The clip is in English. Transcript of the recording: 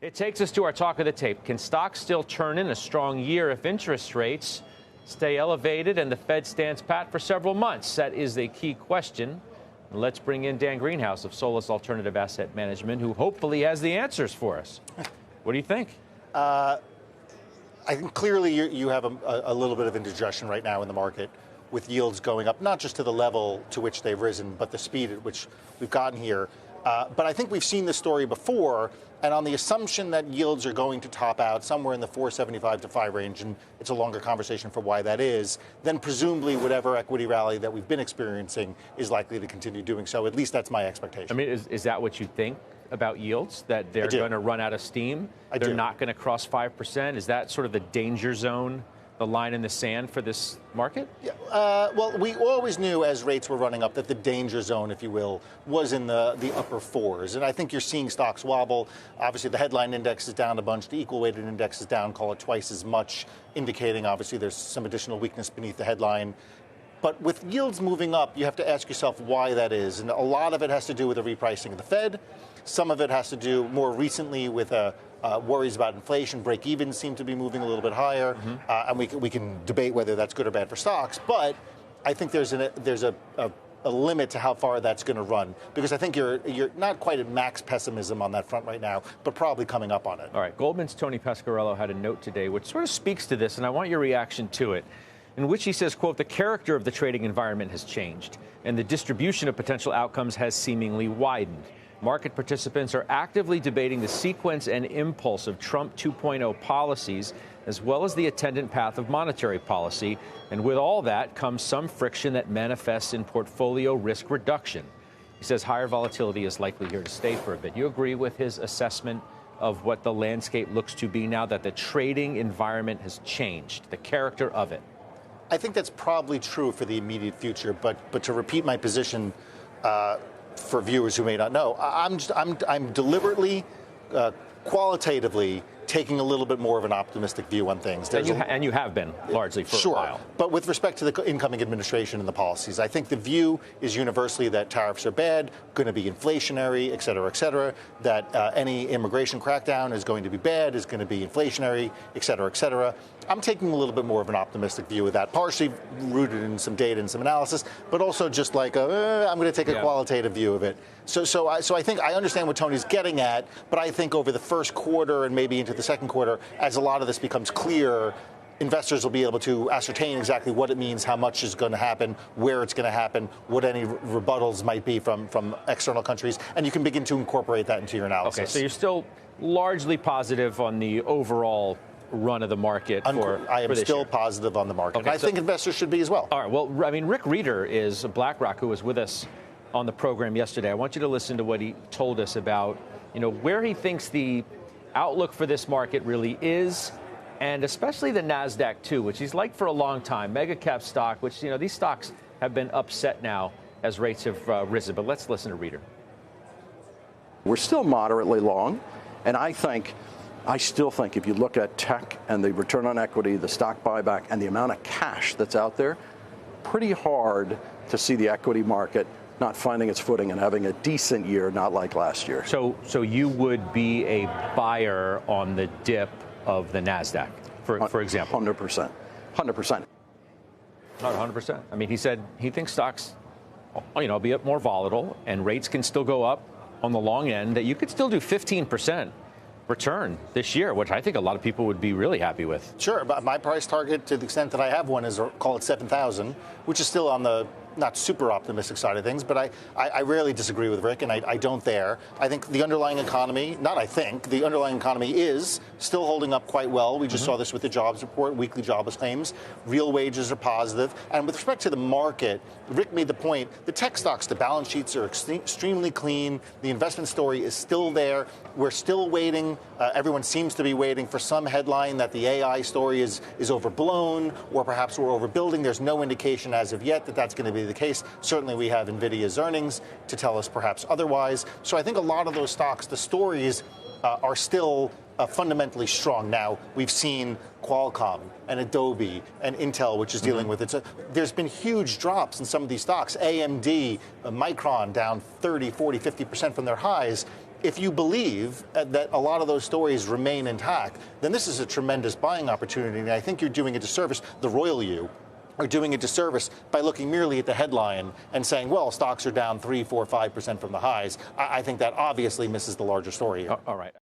It takes us to our talk of the tape. Can stocks still turn in a strong year if interest rates stay elevated and the Fed stands pat for several months? That is a key question. Let's bring in Dan Greenhaus of Solus Alternative Asset Management, who hopefully has the answers for us. What do you think? I think clearly you have a little bit of indigestion right now in the market with yields going up, not just to the level to which they've risen, but the speed at which we've gotten here. But I think we've seen this story before, and on the assumption that yields are going to top out somewhere in the 4.75 to 5 range, and it's a longer conversation for why that is, then presumably whatever equity rally that we've been experiencing is likely to continue doing so. At least that's my expectation. I mean, is that what you think about yields, that they're going to run out of steam? They're not going to cross 5%? Is that sort of the danger zone, the line in the sand for this market? Yeah, well, we always knew as rates were running up that the danger zone, if you will, was in the upper fours. And I think you're seeing stocks wobble. Obviously, the headline index is down a bunch. The equal weighted index is down, call it twice as much, indicating obviously there's some additional weakness beneath the headline. But with yields moving up, you have to ask yourself why that is. And a lot of it has to do with the repricing of the Fed. Some of it has to do more recently with worries about inflation. Break-evens seem to be moving a little bit higher. And we can debate whether that's good or bad for stocks. But I think there's a limit to how far that's going to run, because I think you're not quite at max pessimism on that front right now, but probably coming up on it. All right. Goldman's Tony Pasquarello had a note today which sort of speaks to this, and I want your reaction to it, in which he says, quote, the character of the trading environment has changed, and the distribution of potential outcomes has seemingly widened. Market participants are actively debating the sequence and impulse of Trump 2.0 policies, as well as the attendant path of monetary policy. And with all that comes some friction that manifests in portfolio risk reduction. He says higher volatility is likely here to stay for a bit. You agree with his assessment of what the landscape looks to be now that the trading environment has changed, the character of it? I think that's probably true for the immediate future. But to repeat my position, for viewers who may not know, I'm deliberately, qualitatively taking a little bit more of an optimistic view on things. And you have been largely for a while. But with respect to the incoming administration and the policies, I think the view is universally that tariffs are bad, going to be inflationary, et cetera, that any immigration crackdown is going to be bad, is going to be inflationary, et cetera, et cetera. I'm taking a little bit more of an optimistic view of that, partially rooted in some data and some analysis, but also just like I'm going to take a qualitative view of it. So I think I understand what Tony's getting at, but I think over the first quarter and maybe into the second quarter, as a lot of this becomes clear, investors will be able to ascertain exactly what it means, how much is going to happen, where it's going to happen, what any rebuttals might be from external countries, and you can begin to incorporate that into your analysis. Okay, so you're still largely positive on the overall run of the market I am still positive on the market. Okay, I think investors should be as well. All right. Well, I mean, Rick Reeder is BlackRock, who was with us on the program yesterday. I want you to listen to what he told us about, where he thinks the outlook for this market really is, and especially the NASDAQ, too, which he's liked for a long time. Mega cap stock, which, these stocks have been upset now as rates have risen. But let's listen to Reeder. We're still moderately long, and I still think if you look at tech and the return on equity, the stock buyback, and the amount of cash that's out there, pretty hard to see the equity market not finding its footing and having a decent year, not like last year. So you would be a buyer on the dip of the NASDAQ, for example? 100%. 100%. Not 100%. I mean, he said he thinks stocks, be more volatile and rates can still go up on the long end, that you could still do 15% return this year, which I think a lot of people would be really happy with. Sure, but my price target, to the extent that I have one, is call it 7,000, which is still on the not super optimistic side of things, but I rarely disagree with Rick, and I don't there. I think the underlying economy, the underlying economy is still holding up quite well. We just saw this with the jobs report, weekly jobless claims. Real wages are positive. And with respect to the market, Rick made the point, the tech stocks, the balance sheets are extremely clean. The investment story is still there. We're still waiting. Everyone seems to be waiting for some headline that the AI story is overblown, or perhaps we're overbuilding. There's no indication as of yet that that's going to be the case. Certainly we have NVIDIA's earnings to tell us perhaps otherwise. So I think a lot of those stocks, the stories are still fundamentally strong. Now, we've seen Qualcomm and Adobe and Intel, which is dealing with it. So there's been huge drops in some of these stocks. AMD, Micron down 30, 40, 50% from their highs. if you believe that a lot of those stories remain intact, then this is a tremendous buying opportunity. And I think you're doing a disservice, the royal you are doing a disservice by looking merely at the headline and saying, well, stocks are down 3, 4, 5% from the highs. I think that obviously misses the larger story here. All right.